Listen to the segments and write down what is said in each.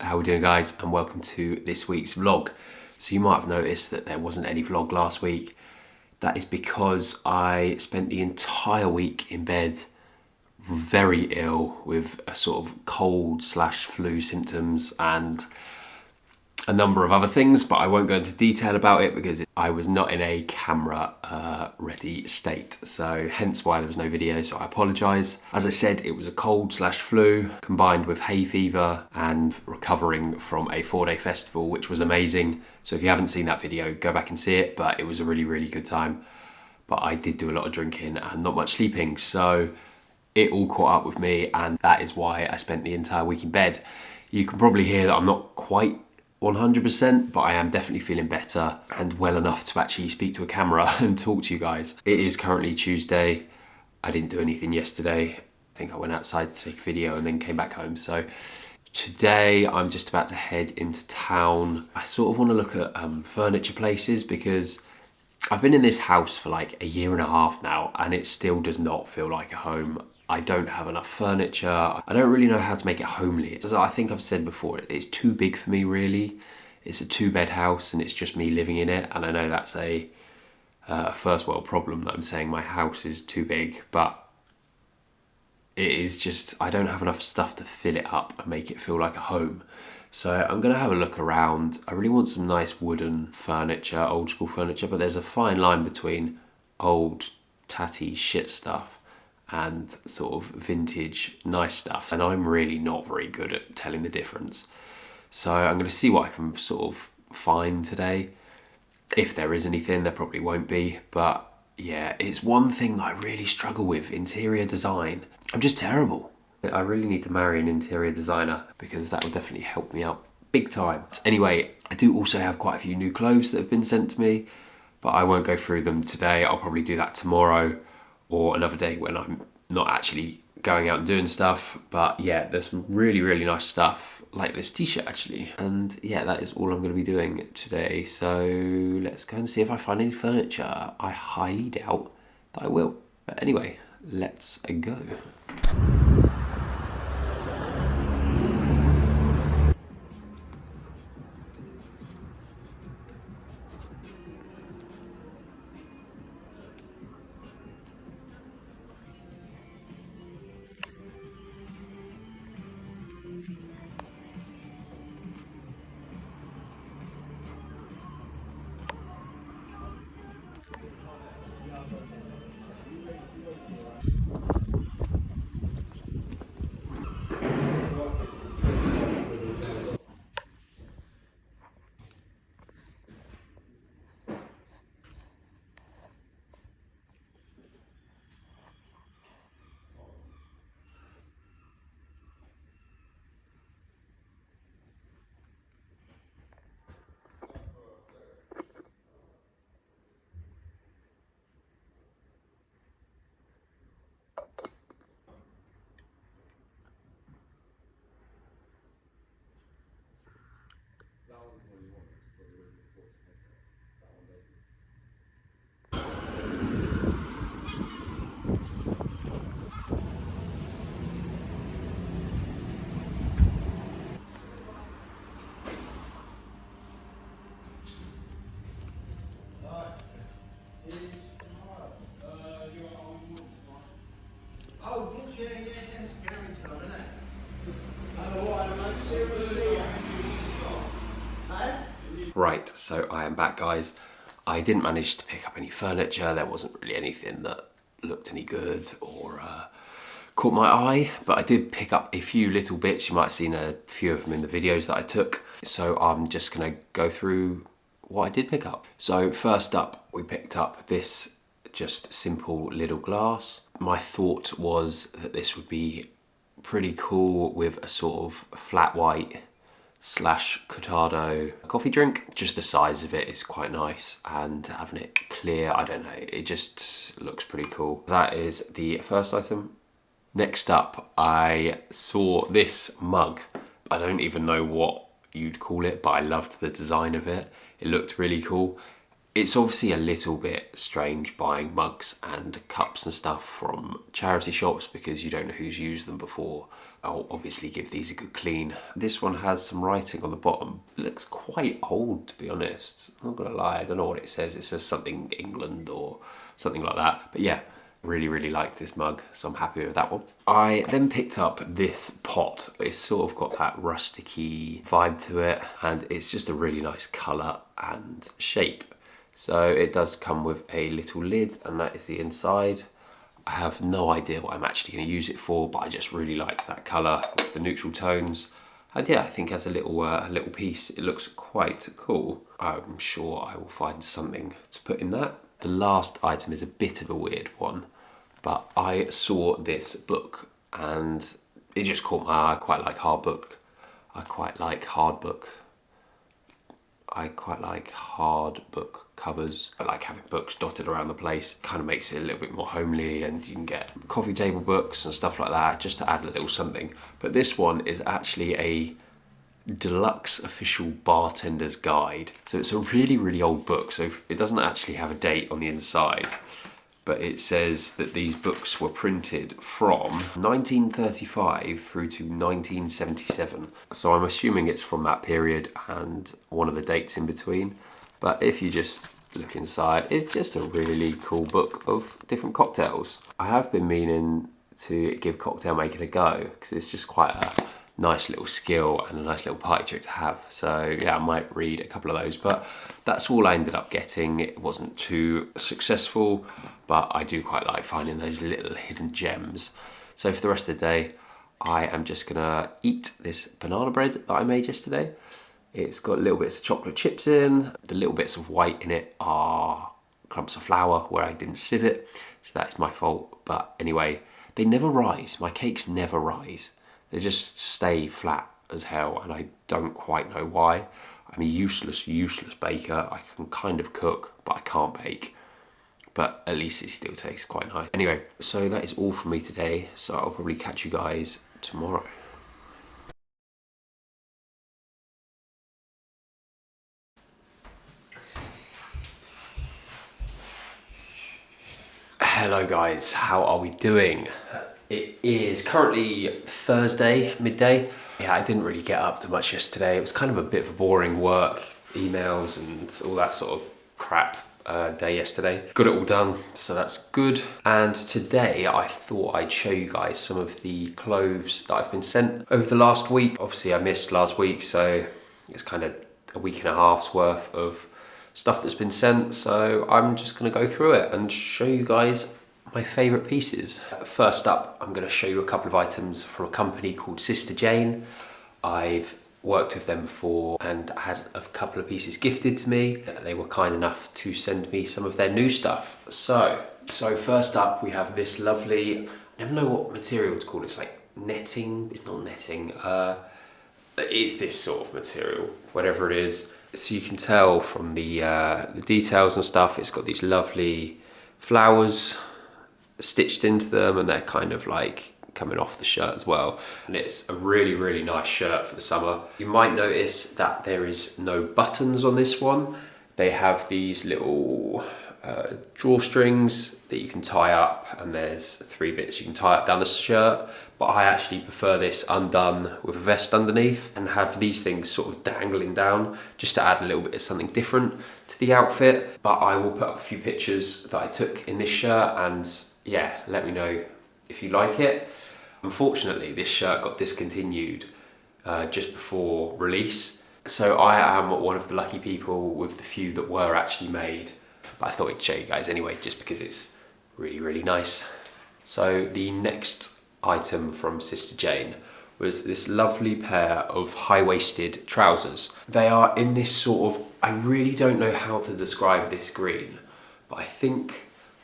how we doing guys, and welcome to this week's vlog. So you might have noticed that there wasn't any vlog last week. That is because I spent the entire week in bed very ill with a sort of cold / flu symptoms and a number of other things, but I won't go into detail about it because I was not in a camera ready state. So hence why there was no video, so I apologise. As I said, it was a cold / flu combined with hay fever and recovering from a 4-day festival, which was amazing. So if you haven't seen that video, go back and see it, but it was a really, really good time. But I did do a lot of drinking and not much sleeping, so it all caught up with me, and that is why I spent the entire week in bed. You can probably hear that I'm not quite 100%, but I am definitely feeling better and well enough to actually speak to a camera and talk to you guys. It is currently Tuesday. I didn't do anything yesterday. I think I went outside to take a video and then came back home. So today I'm just about to head into town. I sort of want to look at furniture places because I've been in this house for like a year and a half now and it still does not feel like a home. I don't have enough furniture. I don't really know how to make it homely. As I think I've said before, it's too big for me really. It's a 2-bed house and it's just me living in it. And I know that's a first world problem that I'm saying my house is too big, but it is just, I don't have enough stuff to fill it up and make it feel like a home. So I'm gonna have a look around. I really want some nice wooden furniture, old school furniture, but there's a fine line between old, tatty shit stuff and sort of vintage nice stuff, and I'm really not very good at telling the difference. So I'm going to see what I can sort of find today. If there is anything, there probably won't be, but yeah, it's one thing that I really struggle with, interior design. I'm just terrible. I really need to marry an interior designer because that will definitely help me out big time. Anyway, I do also have quite a few new clothes that have been sent to me, but I won't go through them today. I'll probably do that tomorrow or another day when I'm not actually going out and doing stuff. But yeah, there's some really, really nice stuff, like this t-shirt actually. And yeah, that is all I'm going to be doing today. So let's go and see if I find any furniture. I highly doubt that I will. But anyway, let's go. Right, so I am back guys. I didn't manage to pick up any furniture. There wasn't really anything that looked any good or caught my eye, but I did pick up a few little bits. You might have seen a few of them in the videos that I took. So I'm just gonna go through what I did pick up. So first up, we picked up this just simple little glass. My thought was that this would be pretty cool with a sort of flat white / cortado coffee drink. Just the size of it is quite nice, and having it clear, I don't know, it just looks pretty cool. That is the first item. Next up, I saw this mug. I don't even know what you'd call it, but I loved the design of it. It looked really cool. It's obviously a little bit strange buying mugs and cups and stuff from charity shops because you don't know who's used them before. I'll obviously give these a good clean. This one has some writing on the bottom. It looks quite old, to be honest. I'm not gonna lie, I don't know what it says. It says something England or something like that. But yeah, really like this mug, so I'm happy with that one. I then picked up this pot. It's sort of got that rusticy vibe to it, and it's just a really nice colour and shape. So it does come with a little lid, and that is the inside. I have no idea what I'm actually going to use it for, but I just really liked that colour with the neutral tones. And yeah, I think as a little piece, it looks quite cool. I'm sure I will find something to put in that. The last item is a bit of a weird one, but I saw this book and it just caught my eye. I quite like hardbook. I quite like hardbook covers. I like having books dotted around the place. Kind of makes it a little bit more homely, and you can get coffee table books and stuff like that just to add a little something. But this one is actually a deluxe official bartender's guide. So it's a really old book. So it doesn't actually have a date on the inside, but it says that these books were printed from 1935 through to 1977. So I'm assuming it's from that period and one of the dates in between. But if you just look inside, it's just a really cool book of different cocktails. I have been meaning to give cocktail making a go because it's just quite a nice little skill and a nice little party trick to have. So yeah, I might read a couple of those, but that's all I ended up getting. It wasn't too successful, but I do quite like finding those little hidden gems. So for the rest of the day, I am just gonna eat this banana bread that I made yesterday. It's got little bits of chocolate chips in. The little bits of white in it are clumps of flour where I didn't sieve it, so that is my fault. But anyway, they never rise. My cakes never rise. They just stay flat as hell, and I don't quite know why. I'm a useless baker. I can kind of cook, but I can't bake. But at least it still tastes quite nice. Anyway, so that is all from me today. So I'll probably catch you guys tomorrow. Hello guys, how are we doing? It is currently Thursday, midday. Yeah, I didn't really get up to much yesterday. It was kind of a bit of a boring work, emails and all that sort of crap day yesterday. Got it all done, so that's good. And today I thought I'd show you guys some of the clothes that I've been sent over the last week. Obviously I missed last week, so it's kind of a week and a half's worth of stuff that's been sent. So I'm just gonna go through it and show you guys my favourite pieces. First up, I'm going to show you a couple of items from a company called Sister Jane. I've worked with them before and had a couple of pieces gifted to me. They were kind enough to send me some of their new stuff. So first up, we have this lovely, I never know what material it's called. It's like netting. It's not netting. It's this sort of material, whatever it is. So you can tell from the details and stuff, it's got these lovely flowers stitched into them, and they're kind of like coming off the shirt as well. And it's a really nice shirt for the summer. You might notice that there is no buttons on this one. They have these little drawstrings that you can tie up, and there's 3 bits you can tie up down the shirt. But I actually prefer this undone with a vest underneath and have these things sort of dangling down just to add a little bit of something different to the outfit. But I will put up a few pictures that I took in this shirt, and yeah, let me know if you like it. Unfortunately, this shirt got discontinued just before release. So I am one of the lucky people with the few that were actually made. But I thought I'd show you guys anyway, just because it's really nice. So the next item from Sister Jane was this lovely pair of high-waisted trousers. They are in this sort of, I really don't know how to describe this green, but I think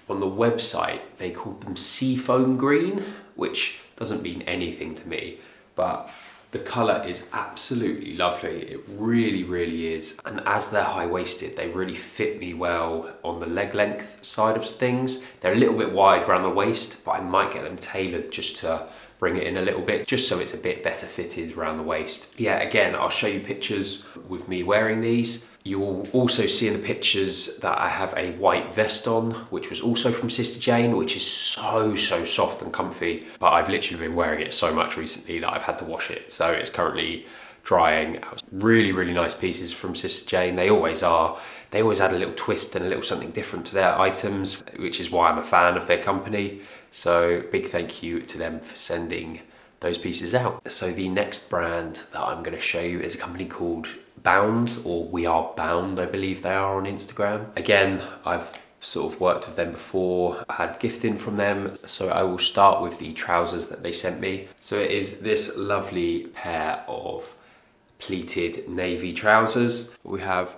on the website they called them seafoam green, which doesn't mean anything to me, but the colour is absolutely lovely. It really is. And as they're high-waisted, they really fit me well on the leg length side of things. They're a little bit wide around the waist, but I might get them tailored just to bring it in a little bit, just so it's a bit better fitted around the waist. Yeah, again, I'll show you pictures with me wearing these. You will also see in the pictures that I have a white vest on, which was also from Sister Jane, which is so soft and comfy. But I've literally been wearing it so much recently that I've had to wash it. So it's currently drying. Really nice pieces from Sister Jane. They always are. They always add a little twist and a little something different to their items, which is why I'm a fan of their company. So big thank you to them for sending those pieces out. So the next brand that I'm going to show you is a company called Bound, or We Are Bound, I believe they are on Instagram. Again, I've sort of worked with them before, I had gifting from them, so I will start with the trousers that they sent me. So it is this lovely pair of pleated navy trousers. We have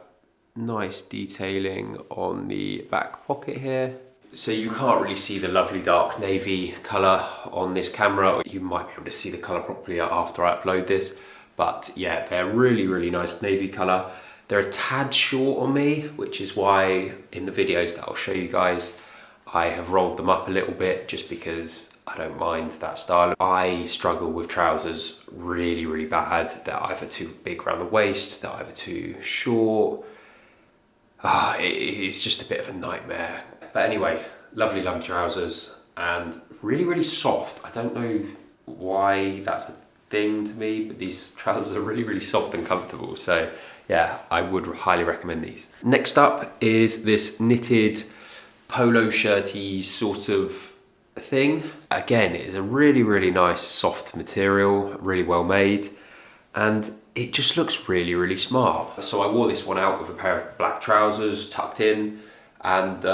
nice detailing on the back pocket here. So you can't really see the lovely dark navy colour on this camera. You might be able to see the colour properly after I upload this. But yeah, they're really nice navy colour. They're a tad short on me, which is why in the videos that I'll show you guys, I have rolled them up a little bit just because I don't mind that style. I struggle with trousers really bad. They're either too big around the waist, they're either too short. It's just a bit of a nightmare. But anyway, lovely trousers and really soft. I don't know why that's a thing to me, but these trousers are really soft and comfortable. So yeah, I would highly recommend these. Next up is this knitted polo shirty sort of thing. Again, it is a really nice soft material, really well made, and it just looks really smart. So I wore this one out with a pair of black trousers tucked in, and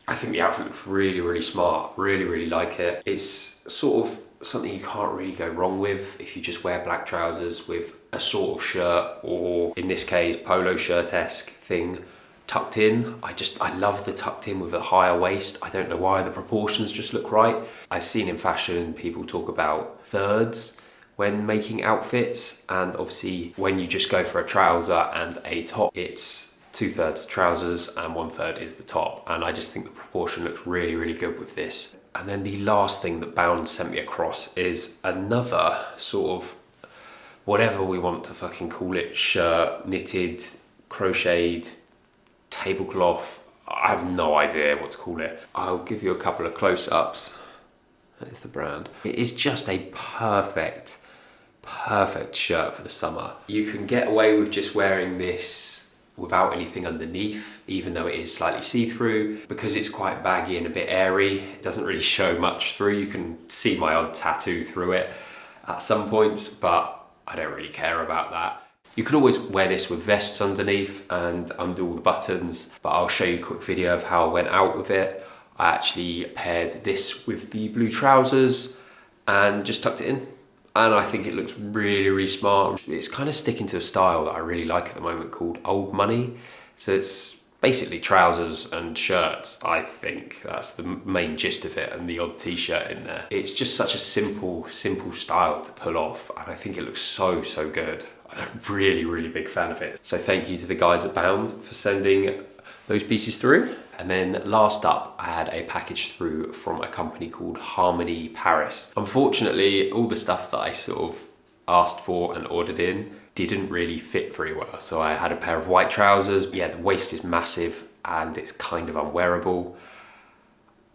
I think the outfit looks really smart. Really like it. It's sort of something you can't really go wrong with if you just wear black trousers with a sort of shirt, or in this case polo shirt-esque thing tucked in. I love the tucked in with a higher waist. I don't know why, the proportions just look right. I've seen in fashion people talk about thirds when making outfits, and obviously when you just go for a trouser and a top, it's 2/3 trousers and 1/3 is the top, and I just think the proportion looks really good with this. And then the last thing that Bound sent me across is another sort of, whatever we want to fucking call it, shirt, knitted, crocheted, tablecloth. I have no idea what to call it. I'll give you a couple of close-ups. That is the brand. It is just a perfect shirt for the summer. You can get away with just wearing this without anything underneath, even though it is slightly see-through, because it's quite baggy and a bit airy. It doesn't really show much through. You can see my odd tattoo through it at some points, but I don't really care about that. You could always wear this with vests underneath and undo all the buttons, but I'll show you a quick video of how I went out with it. I actually paired this with the blue trousers and just tucked it in. And I think it looks really smart. It's kind of sticking to a style that I really like at the moment called old money. So it's basically trousers and shirts, I think. That's the main gist of it, and the odd t-shirt in there. It's just such a simple style to pull off, and I think it looks so good. I'm a really big fan of it. So thank you to the guys at Bound for sending those pieces through. And then last up, I had a package through from a company called Harmony Paris. Unfortunately, all the stuff that I sort of asked for and ordered in didn't really fit very well. So I had a pair of white trousers. Yeah, the waist is massive and it's kind of unwearable.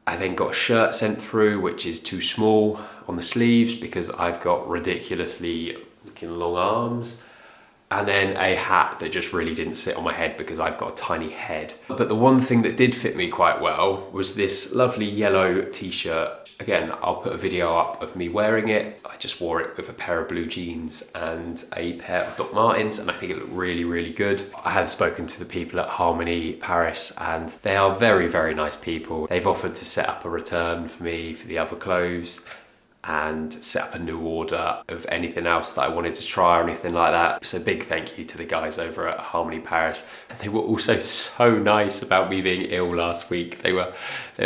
I then got a shirt sent through, which is too small on the sleeves because I've got ridiculously looking long arms. And then a hat that just really didn't sit on my head because I've got a tiny head. But the one thing that did fit me quite well was this lovely yellow t-shirt. Again, I'll put a video up of me wearing it. I just wore it with a pair of blue jeans and a pair of Doc Martens, and I think it looked really good. I have spoken to the people at Harmony Paris and they are very nice people. They've offered to set up a return for me for the other clothes and set up a new order of anything else that I wanted to try or anything like that. So big thank you to the guys over at Harmony Paris. And they were also so nice about me being ill last week. They were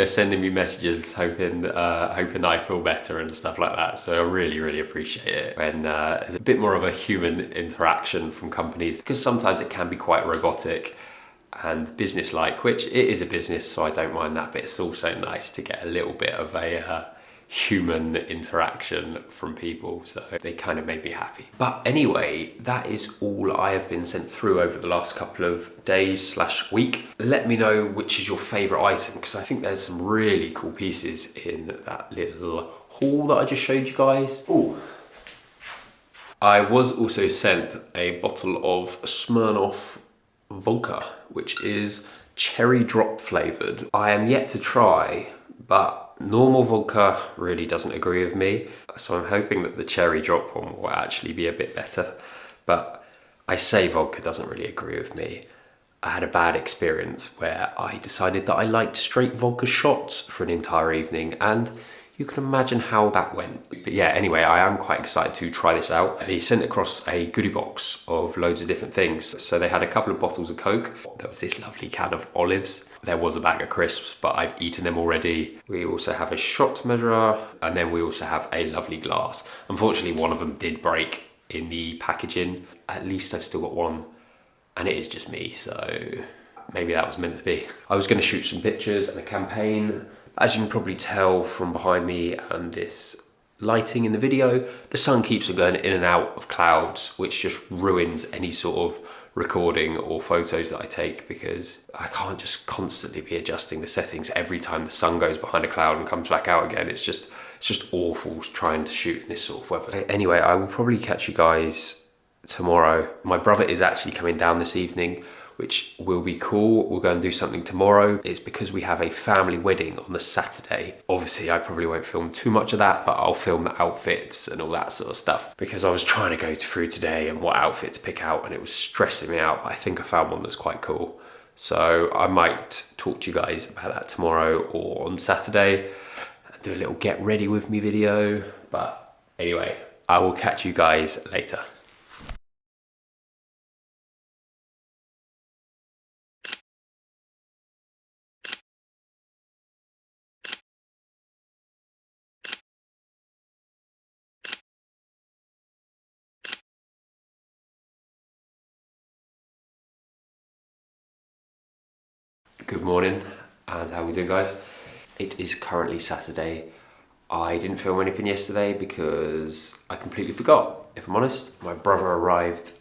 sending me messages hoping I feel better and stuff like that. So I really appreciate it when there's a bit more of a human interaction from companies, because sometimes it can be quite robotic and business-like, which it is a business, so I don't mind that, but it's also nice to get a little bit of a human interaction from people, so they kind of made me happy. But anyway, that is all I have been sent through over the last couple of days / week. Let me know which is your favourite item, because I think there's some really cool pieces in that little haul that I just showed you guys. Oh, I was also sent a bottle of Smirnoff vodka, which is cherry drop flavoured. I am yet to try, but normal vodka really doesn't agree with me, so I'm hoping that the cherry drop one will actually be a bit better. But I say vodka doesn't really agree with me. I had a bad experience where I decided that I liked straight vodka shots for an entire evening, and you can imagine how that went. But yeah, anyway, I am quite excited to try this out. They sent across a goodie box of loads of different things. So they had a couple of bottles of Coke. There was this lovely can of olives. There was a bag of crisps, but I've eaten them already. We also have a shot measurer, and then we also have a lovely glass. Unfortunately, one of them did break in the packaging. At least I've still got one, and it is just me, so maybe that was meant to be. I was gonna shoot some pictures and a campaign. As you can probably tell from behind me and this lighting in the video, the sun keeps on going in and out of clouds, which just ruins any sort of recording or photos that I take, because I can't just constantly be adjusting the settings every time the sun goes behind a cloud and comes back out again. It's just awful trying to shoot in this sort of weather. Anyway, I will probably catch you guys tomorrow. My brother is actually coming down this evening, which will be cool. We'll go and do something tomorrow. It's because we have a family wedding on the Saturday. Obviously, I probably won't film too much of that, but I'll film the outfits and all that sort of stuff, because I was trying to go through today and what outfit to pick out, and it was stressing me out, but I think I found one that's quite cool. So I might talk to you guys about that tomorrow or on Saturday, do a little get ready with me video. But anyway, I will catch you guys later. Good morning, and how we doing, guys? It is currently Saturday. I didn't film anything yesterday because I completely forgot, if I'm honest. My brother arrived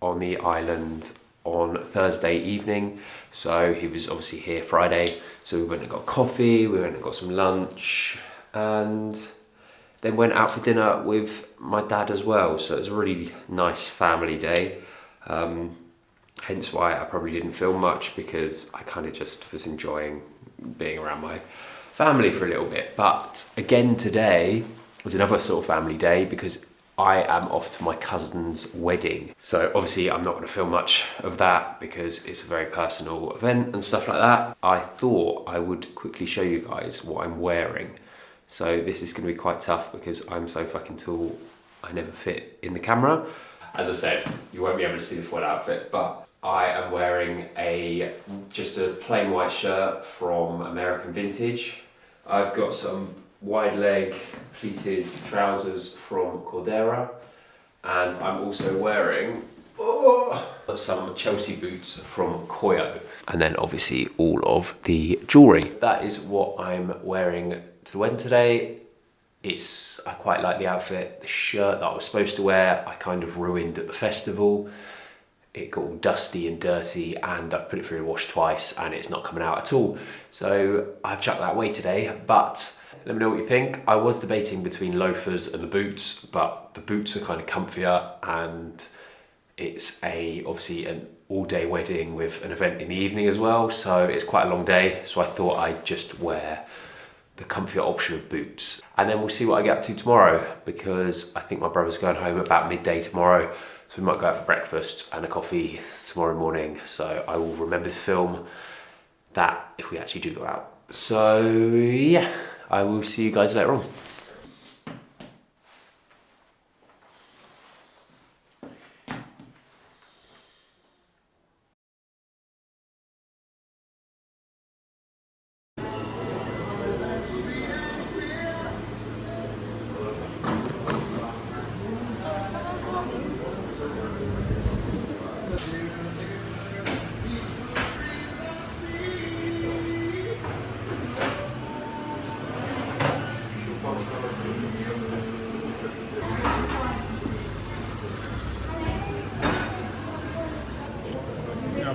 on the island on Thursday evening, so he was obviously here Friday. So we went and got coffee, we went and got some lunch, and then went out for dinner with my dad as well. So it was a really nice family day. Hence why I probably didn't film much, because I kind of just was enjoying being around my family for a little bit. But again, today was another sort of family day, because I am off to my cousin's wedding. So obviously I'm not going to film much of that because it's a very personal event and stuff like that. I thought I would quickly show you guys what I'm wearing. So this is going to be quite tough because I'm so fucking tall, I never fit in the camera. As I said, you won't be able to see the full outfit, but I am wearing just a plain white shirt from American Vintage. I've got some wide leg pleated trousers from Cordera, and I'm also wearing some Chelsea boots from Koyo, and then obviously all of the jewellery. That is what I'm wearing to the wedding today. I quite like the outfit. The shirt that I was supposed to wear, I kind of ruined at the festival. It got all dusty and dirty, and I've put it through the wash twice and it's not coming out at all. So I've chucked that away today, but let me know what you think. I was debating between loafers and the boots, but the boots are kind of comfier, and it's obviously an all-day wedding with an event in the evening as well, so it's quite a long day. So I thought I'd just wear the comfier option of boots, and then we'll see what I get up to tomorrow, because I think my brother's going home about midday tomorrow. So we might go out for breakfast and a coffee tomorrow morning. So I will remember to film that if we actually do go out. So yeah, I will see you guys later on.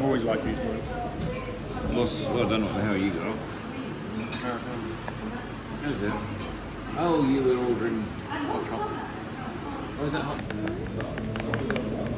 I've always liked these ones. Well, I don't know what the hell you got. How's it? Oh, you were ordering hot chocolate. Oh, is that hot?